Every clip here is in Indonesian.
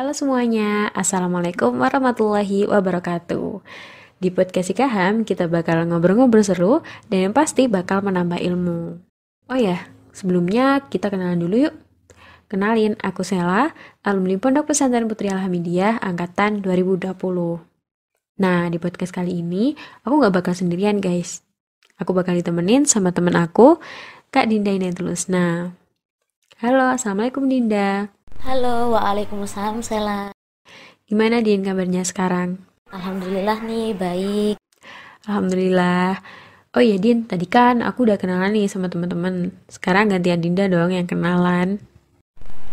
Halo semuanya, Assalamualaikum warahmatullahi wabarakatuh. Di podcast Ikaham, kita bakal ngobrol-ngobrol seru dan yang pasti bakal menambah ilmu. Oh ya, sebelumnya kita kenalan dulu yuk. Kenalin, aku Sela, alumni Pondok Pesantren Putri Alhamidiyah Angkatan 2020. Nah, di podcast kali ini, aku gak bakal sendirian guys. Aku bakal ditemenin sama temen aku, Kak Dinda Inayatulusna. Halo, Assalamualaikum Dinda. Halo, waalaikumsalam Sela. Gimana Din kabarnya sekarang? Alhamdulillah nih, baik. Alhamdulillah. Oh iya Din, tadi kan aku udah kenalan nih sama teman-teman. Sekarang gantian Dinda dong yang kenalan.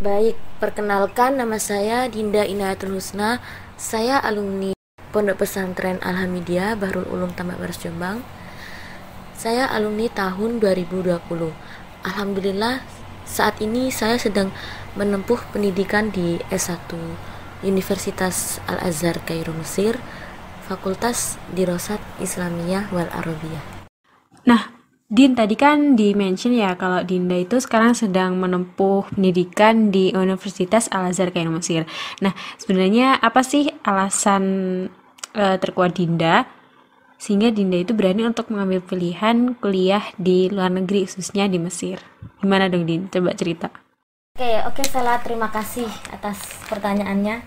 Baik, perkenalkan nama saya Dinda Inayatul Husna. Saya alumni Pondok Pesantren Alhamidiyah Bahrul Ulum Tambak Beras Jombang. Saya alumni tahun 2020. Alhamdulillah, saat ini saya sedang menempuh pendidikan di S1 Universitas Al-Azhar Kairo Mesir, Fakultas Dirosat Islamiyah wal Arabiyah. Nah, Din tadi kan di-mention ya kalau Dinda itu sekarang sedang menempuh pendidikan di Universitas Al-Azhar Kairo Mesir. Nah, sebenarnya apa sih alasan terkuat Dinda sehingga Dinda itu berani untuk mengambil pilihan kuliah di luar negeri khususnya di Mesir? Gimana dong Din? Coba cerita. Oke, Sela, terima kasih atas pertanyaannya.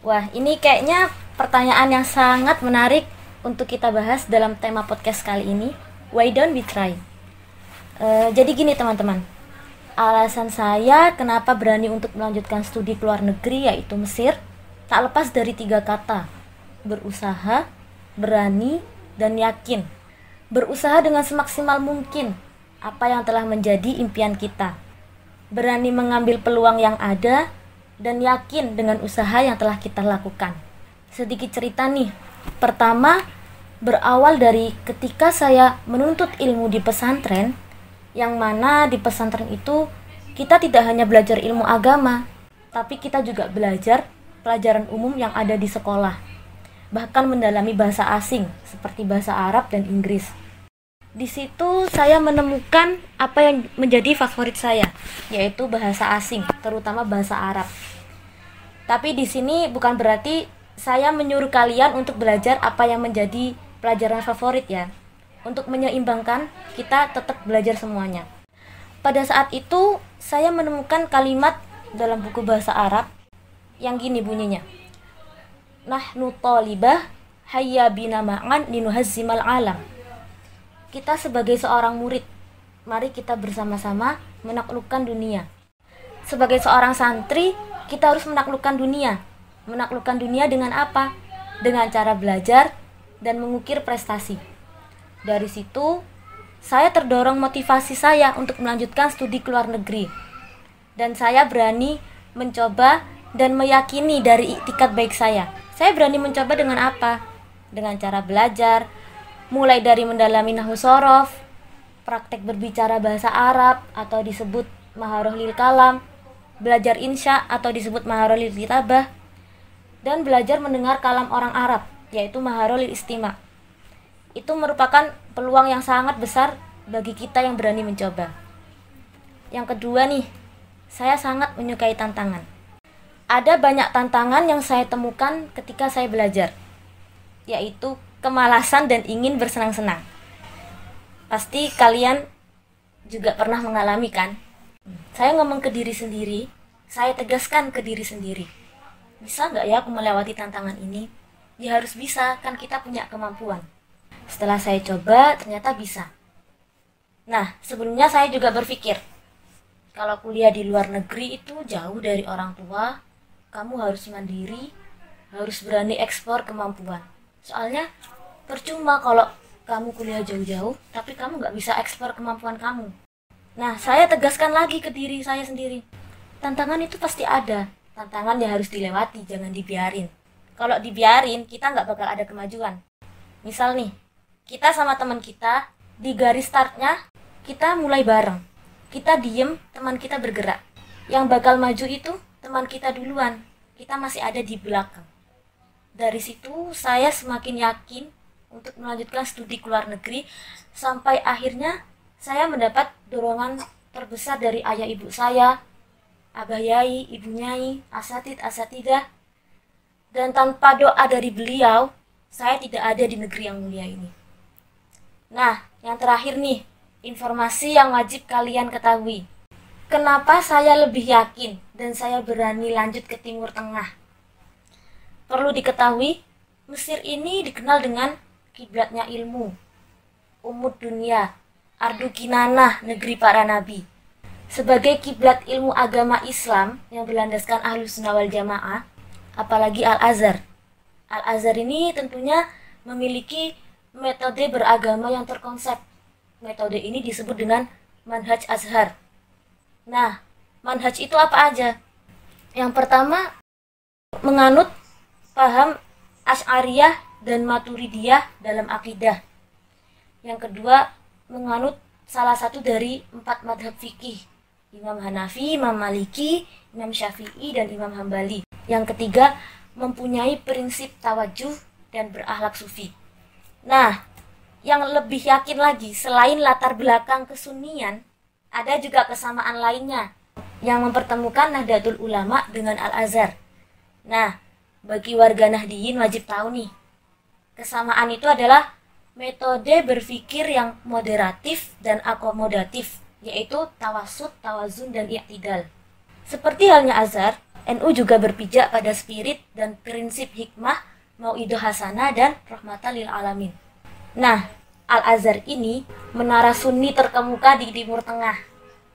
Wah, ini kayaknya pertanyaan yang sangat menarik untuk kita bahas dalam tema podcast kali ini. Why don't we try? Jadi gini teman-teman, alasan saya kenapa berani untuk melanjutkan studi ke luar negeri yaitu Mesir, tak lepas dari 3 kata: berusaha, berani, dan yakin. Berusaha dengan semaksimal mungkin apa yang telah menjadi impian kita. Berani mengambil peluang yang ada dan yakin dengan usaha yang telah kita lakukan. Sedikit cerita nih. Pertama, berawal dari ketika saya menuntut ilmu di pesantren, yang mana di pesantren itu kita tidak hanya belajar ilmu agama, tapi kita juga belajar pelajaran umum yang ada di sekolah. Bahkan mendalami bahasa asing seperti bahasa Arab dan Inggris. Di situ saya menemukan apa yang menjadi favorit saya, yaitu bahasa asing, terutama bahasa Arab. Tapi di sini bukan berarti saya menyuruh kalian untuk belajar apa yang menjadi pelajaran favorit ya. Untuk menyeimbangkan, kita tetap belajar semuanya. Pada saat itu, saya menemukan kalimat dalam buku bahasa Arab yang gini bunyinya. Nahnu talibah hayya bina ma'an linuhazzimal alam. Kita sebagai seorang murid, mari kita bersama-sama menaklukkan dunia. Sebagai seorang santri, kita harus menaklukkan dunia. Menaklukkan dunia dengan apa? Dengan cara belajar dan mengukir prestasi. Dari situ, saya terdorong motivasi saya untuk melanjutkan studi ke luar negeri. Dan saya berani mencoba dan meyakini dari iktikat baik saya. Saya berani mencoba dengan apa? Dengan cara belajar, mulai dari mendalami nahwu shorof, praktek berbicara bahasa Arab atau disebut maharoh lil kalam, belajar insya atau disebut maharoh lil kitabah, dan belajar mendengar kalam orang Arab, yaitu maharoh lil istima'. Itu merupakan peluang yang sangat besar bagi kita yang berani mencoba. Yang kedua nih, saya sangat menyukai tantangan. Ada banyak tantangan yang saya temukan ketika saya belajar, yaitu kemalasan dan ingin bersenang-senang. Pasti kalian juga pernah mengalami kan? Saya ngomong ke diri sendiri, saya tegaskan ke diri sendiri. Bisa nggak ya aku melewati tantangan ini? Ya harus bisa, kan kita punya kemampuan. Setelah saya coba, ternyata bisa. Nah, sebelumnya saya juga berpikir, kalau kuliah di luar negeri itu jauh dari orang tua, kamu harus mandiri, harus berani ekspor kemampuan. Soalnya, percuma kalau kamu kuliah jauh-jauh, tapi kamu nggak bisa ekspor kemampuan kamu. Nah, saya tegaskan lagi ke diri saya sendiri. Tantangan itu pasti ada. Tantangan yang harus dilewati, jangan dibiarin. Kalau dibiarin, kita nggak bakal ada kemajuan. Misal nih, kita sama teman kita, di garis startnya, kita mulai bareng. Kita diem, teman kita bergerak. Yang bakal maju itu, teman kita duluan. Kita masih ada di belakang. Dari situ, saya semakin yakin untuk melanjutkan studi ke luar negeri, sampai akhirnya saya mendapat dorongan terbesar dari ayah ibu saya, abah yai, ibu nyai, asatid, asatidah, Dan tanpa doa dari beliau, saya tidak ada di negeri yang mulia ini. Nah, yang terakhir nih, informasi yang wajib kalian ketahui. Kenapa saya lebih yakin dan saya berani lanjut ke Timur Tengah? Perlu diketahui, Mesir ini dikenal dengan kiblatnya ilmu, umud dunia, ardu kinanah, negeri para nabi. Sebagai kiblat ilmu agama Islam yang berlandaskan Ahlus Sunnah wal Jamaah, apalagi Al-Azhar. Al-Azhar ini tentunya memiliki metode beragama yang terkonsep. Metode ini disebut dengan manhaj Azhar. Nah, manhaj itu apa aja? Yang pertama, menganut paham Asy'ariyah dan Maturidiyah dalam akidah. Yang kedua, menganut salah satu dari 4 madhab fikih, Imam Hanafi, Imam Maliki, Imam Syafi'i, dan Imam Hambali. Yang ketiga, mempunyai prinsip tawajuh dan berakhlak sufi. Nah, yang lebih yakin lagi, selain latar belakang kesunnian, ada juga kesamaan lainnya yang mempertemukan Nahdlatul Ulama dengan Al-Azhar. Nah, bagi warga Nahdiyin wajib tahu nih, kesamaan itu adalah metode berpikir yang moderatif dan akomodatif, yaitu tawasud, tawazun, dan i'tidal. Seperti halnya Azhar, NU juga berpijak pada spirit dan prinsip hikmah, mau'idah hasanah, dan rahmatan lil alamin. Nah, Al-Azhar ini menara sunni terkemuka di Timur Tengah.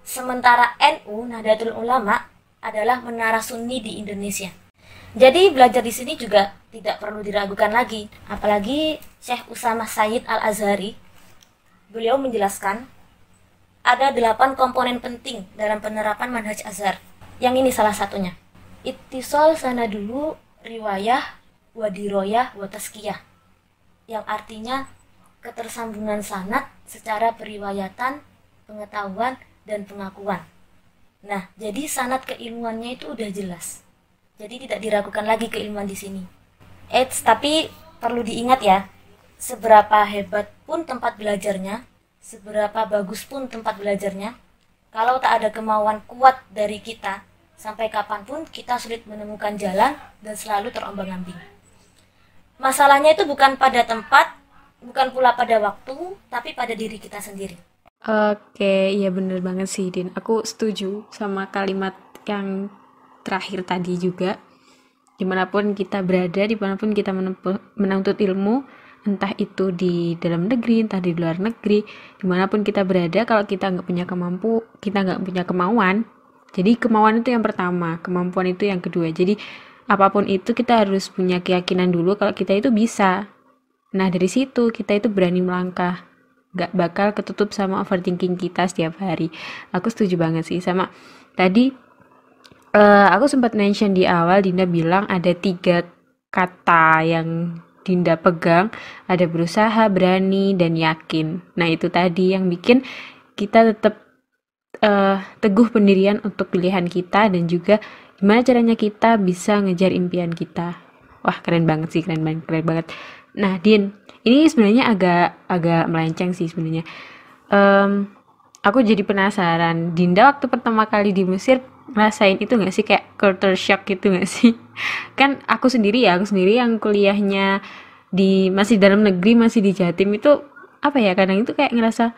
Sementara NU, Nahdlatul Ulama, adalah menara sunni di Indonesia. Jadi belajar di sini juga tidak perlu diragukan lagi. Apalagi Syekh Usamah Sayyid Al-Azhari, beliau menjelaskan ada 8 komponen penting dalam penerapan manhaj Azhar. Yang ini salah satunya. Ittisal sanadulu, riwayah, wadiroyah, wataskiyah. Yang artinya ketersambungan sanad secara periwayatan, pengetahuan, dan pengakuan. Nah, jadi sanad keilmuannya itu udah jelas. Jadi tidak diragukan lagi keilmuan di sini. Tapi perlu diingat ya, seberapa hebat pun tempat belajarnya, seberapa bagus pun tempat belajarnya, kalau tak ada kemauan kuat dari kita, sampai kapanpun kita sulit menemukan jalan dan selalu terombang-ambing. Masalahnya itu bukan pada tempat, bukan pula pada waktu, tapi pada diri kita sendiri. Oke, iya bener banget sih, Din. Aku setuju sama kalimat yang terakhir tadi juga. Dimanapun kita berada, dimanapun kita menuntut ilmu, entah itu di dalam negeri, entah di luar negeri, dimanapun kita berada, kalau kita nggak punya kemauan, jadi kemauan itu yang pertama, kemampuan itu yang kedua. Jadi apapun itu kita harus punya keyakinan dulu kalau kita itu bisa. Nah, dari situ kita itu berani melangkah, nggak bakal ketutup sama overthinking kita setiap hari. Aku setuju banget sih sama tadi. Aku sempat mention di awal, Dinda bilang ada 3 kata yang Dinda pegang, ada berusaha, berani, dan yakin. Nah, itu tadi yang bikin kita tetap teguh pendirian untuk pilihan kita, dan juga gimana caranya kita bisa ngejar impian kita. Wah, keren banget sih, keren banget. Nah, Din, ini sebenarnya agak melenceng sih sebenarnya. Aku jadi penasaran, Dinda waktu pertama kali di Mesir ngerasain itu nggak sih, kayak culture shock gitu nggak sih? Kan aku sendiri yang kuliahnya masih dalam negeri, masih di Jatim, itu apa ya, kadang itu kayak ngerasa,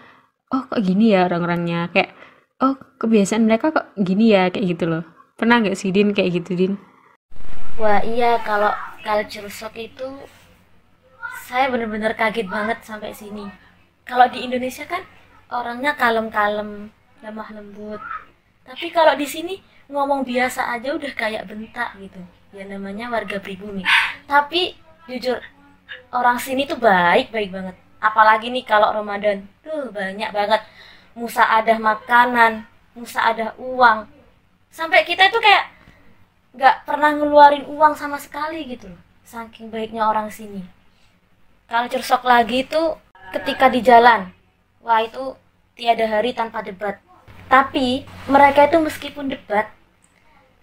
oh kok gini ya orang-orangnya, kayak oh kebiasaan mereka kok gini ya, kayak gitu loh. Pernah nggak sih, Din, kayak gitu, Din? Wah iya, kalau culture shock itu saya benar-benar kaget banget sampai sini. Kalau di Indonesia kan orangnya kalem-kalem, lemah lembut. Tapi kalau di sini ngomong biasa aja udah kayak bentak gitu. Ya namanya warga pribumi. Tapi jujur, orang sini tuh baik banget. Apalagi nih kalau Ramadan, tuh banyak banget musaadah makanan, musaadah uang. Sampai kita tuh kayak nggak pernah ngeluarin uang sama sekali gitu. Saking baiknya orang sini. Culture shock lagi tuh ketika di jalan. Wah, itu tiada hari tanpa debat. Tapi mereka itu meskipun debat,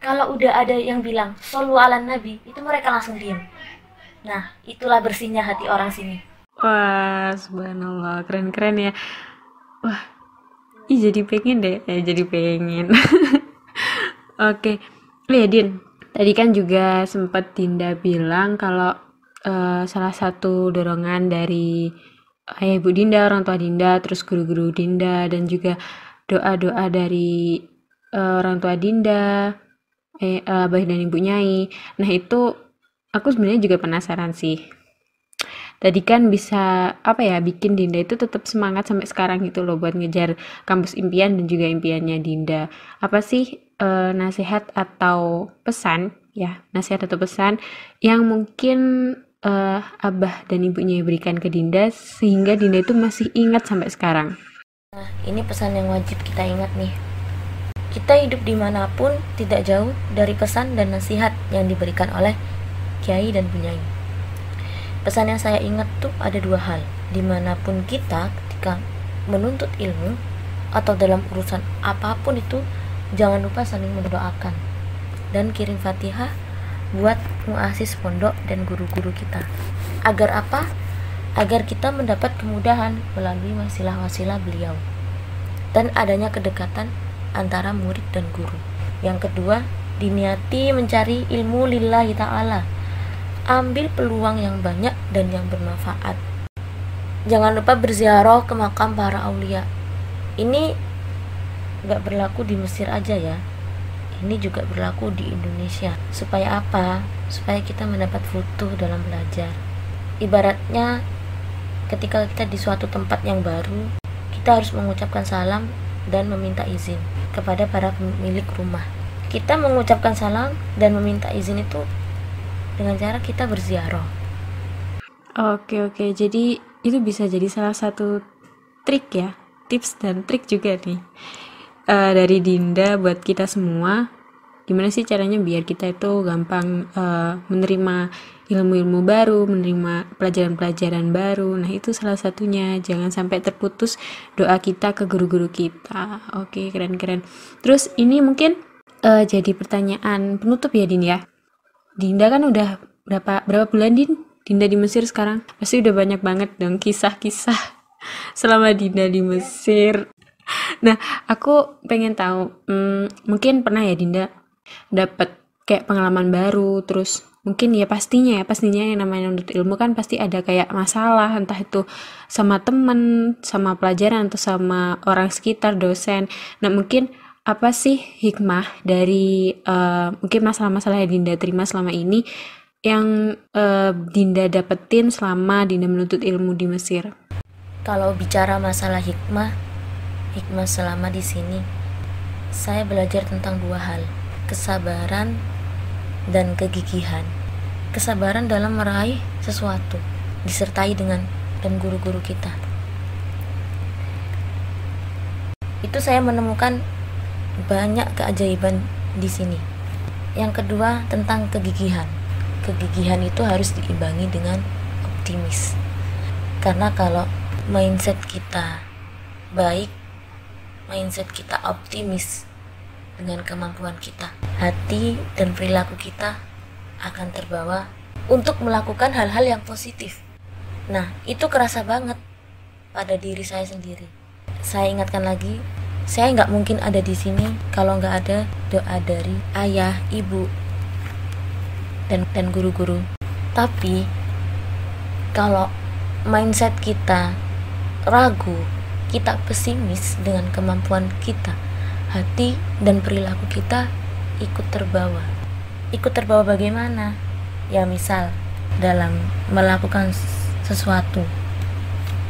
kalau udah ada yang bilang shollu ala nabi, itu mereka langsung diam. Nah, itulah bersihnya hati orang sini. Wah, subhanallah, keren-keren ya. Wah, jadi pengen deh, jadi pengen. Oke, ya Din, Tadi kan juga sempat Dinda bilang kalau salah satu dorongan dari ayah ibu Dinda, orang tua Dinda, terus guru-guru Dinda, dan juga doa-doa dari orang tua Dinda, abah dan ibu Nyai. Nah itu aku sebenarnya juga penasaran sih. Tadi kan bisa apa ya, bikin Dinda itu tetap semangat sampai sekarang gitu loh buat ngejar kampus impian dan juga impiannya Dinda. Apa sih nasihat atau pesan ya, nasihat atau pesan yang mungkin abah dan ibunya berikan ke Dinda sehingga Dinda itu masih ingat sampai sekarang? Nah, ini pesan yang wajib kita ingat nih. Kita hidup dimanapun tidak jauh dari pesan dan nasihat yang diberikan oleh Kiai dan Bunyai. Pesan yang saya ingat tuh ada dua hal. Dimanapun kita ketika menuntut ilmu atau dalam urusan apapun itu, jangan lupa saling mendoakan dan kirim Fatihah buat muassis pondok dan guru-guru kita. Agar apa? Agar kita mendapat kemudahan melalui wasilah-wasilah beliau dan adanya kedekatan antara murid dan guru. Yang kedua, diniati mencari ilmu lillahi ta'ala. Ambil peluang yang banyak dan yang bermanfaat. Jangan lupa berziarah ke makam para aulia. Ini gak berlaku di Mesir aja ya, ini juga berlaku di Indonesia. Supaya apa? Supaya kita mendapat futuh dalam belajar. Ibaratnya ketika kita di suatu tempat yang baru, kita harus mengucapkan salam dan meminta izin kepada para pemilik rumah. Kita mengucapkan salam dan meminta izin itu dengan cara kita berziarah. Oke, jadi itu bisa jadi salah satu trik ya, tips dan trik juga nih dari Dinda buat kita semua. Gimana sih caranya biar kita itu gampang menerima ilmu-ilmu baru, menerima pelajaran-pelajaran baru. Nah itu salah satunya, jangan sampai terputus doa kita ke guru-guru kita. Oke, keren-keren. Terus ini mungkin jadi pertanyaan penutup ya Din ya. Dinda kan udah berapa bulan Dinda di Mesir sekarang? Pasti udah banyak banget dong kisah-kisah selama Dinda di Mesir. Nah, aku pengen tahu, mungkin pernah ya Dinda dapat kayak pengalaman baru, terus mungkin ya pastinya yang namanya menuntut ilmu kan pasti ada kayak masalah, entah itu sama temen, sama pelajaran, atau sama orang sekitar, dosen. Nah, mungkin apa sih hikmah dari mungkin masalah-masalah yang Dinda terima selama ini yang Dinda dapetin selama Dinda menuntut ilmu di Mesir? Kalau bicara masalah hikmah selama di sini, saya belajar tentang dua hal, kesabaran dan kegigihan. Kesabaran dalam meraih sesuatu disertai dengan dan guru-guru kita. Itu saya menemukan banyak keajaiban di sini. Yang kedua tentang kegigihan. Kegigihan itu harus diimbangi dengan optimis. Karena kalau mindset kita baik, mindset kita optimis dengan kemampuan kita, hati dan perilaku kita akan terbawa untuk melakukan hal-hal yang positif. Nah, itu kerasa banget pada diri saya sendiri. Saya ingatkan lagi, saya nggak mungkin ada di sini kalau nggak ada doa dari ayah, ibu, dan guru-guru. Tapi kalau mindset kita ragu, kita pesimis dengan kemampuan kita, hati dan perilaku kita ikut terbawa. Ikut terbawa bagaimana? Ya misal dalam melakukan sesuatu,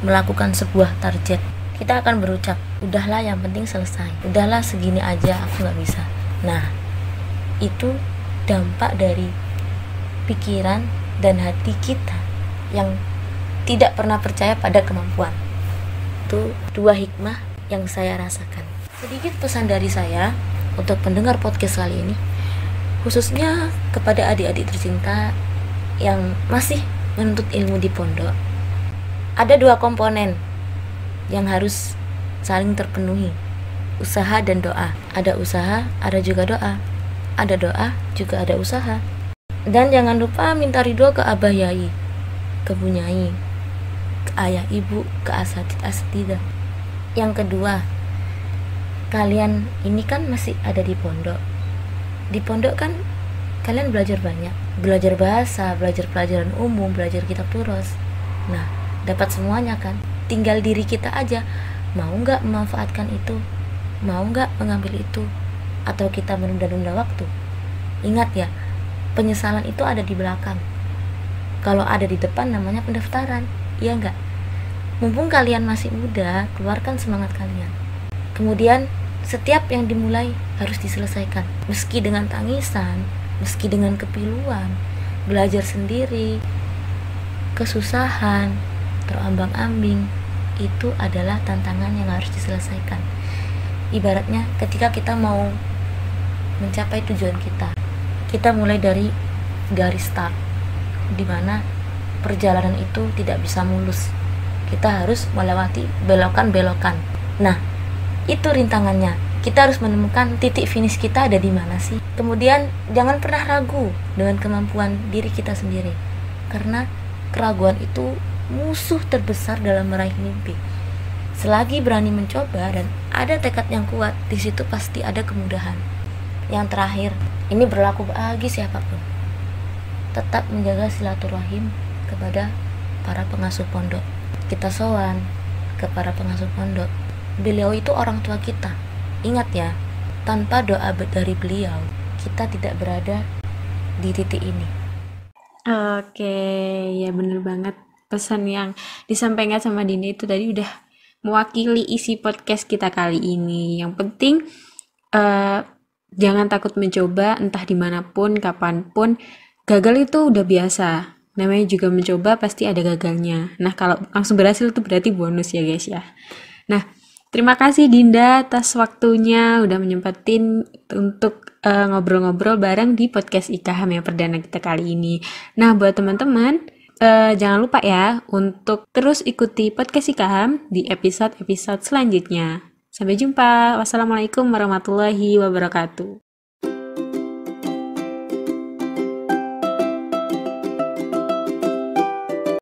melakukan sebuah target, kita akan berucap, udahlah yang penting selesai, udahlah segini aja aku gak bisa. Nah, itu dampak dari pikiran dan hati kita yang tidak pernah percaya pada kemampuan. Itu dua hikmah yang saya rasakan. Sedikit pesan dari saya untuk pendengar podcast kali ini, khususnya kepada adik-adik tercinta yang masih menuntut ilmu di pondok. Ada dua komponen yang harus saling terpenuhi, usaha dan doa. Ada usaha, ada juga doa. Ada doa, juga ada usaha. Dan jangan lupa minta ridho ke abah yai, ke bunyai, ke ayah ibu, ke asatidah. Yang kedua, kalian ini kan masih ada di pondok. Di pondok kan kalian belajar banyak, belajar bahasa, belajar pelajaran umum, belajar kitab turos. Nah, dapat semuanya kan, tinggal diri kita aja mau nggak memanfaatkan itu, mau nggak mengambil itu, atau kita menunda-nunda waktu. Ingat ya, penyesalan itu ada di belakang. Kalau ada di depan namanya pendaftaran, iya nggak? Mumpung kalian masih muda, keluarkan semangat kalian. Kemudian setiap yang dimulai harus diselesaikan, meski dengan tangisan, meski dengan kepiluan, belajar sendiri, kesusahan, terombang-ambing, itu adalah tantangan yang harus diselesaikan. Ibaratnya ketika kita mau mencapai tujuan kita mulai dari garis start, dimana perjalanan itu tidak bisa mulus. Kita harus melewati belokan-belokan. Nah, itu rintangannya. Kita harus menemukan titik finish kita ada di mana sih. Kemudian jangan pernah ragu dengan kemampuan diri kita sendiri, karena keraguan itu musuh terbesar dalam meraih mimpi. Selagi berani mencoba dan ada tekad yang kuat, di situ pasti ada kemudahan. Yang terakhir, ini berlaku bagi siapapun. Tetap menjaga silaturahim kepada para pengasuh pondok. Kita sowan ke para pengasuh pondok. Beliau itu orang tua kita. Ingat ya, tanpa doa dari beliau, kita tidak berada di titik ini. Oke, ya bener banget. Pesan yang disampaikan sama Dinda itu tadi udah mewakili isi podcast kita kali ini. Yang penting jangan takut mencoba, entah dimanapun, kapanpun. Gagal itu udah biasa. Namanya juga mencoba, pasti ada gagalnya. Nah, kalau langsung berhasil itu berarti bonus ya guys ya. Nah, terima kasih Dinda atas waktunya udah menyempetin untuk ngobrol-ngobrol bareng di podcast IKHAM yang perdana kita kali ini. Nah, buat teman-teman, jangan lupa ya untuk terus ikuti podcast IKHAM di episode-episode selanjutnya. Sampai jumpa. Wassalamualaikum warahmatullahi wabarakatuh.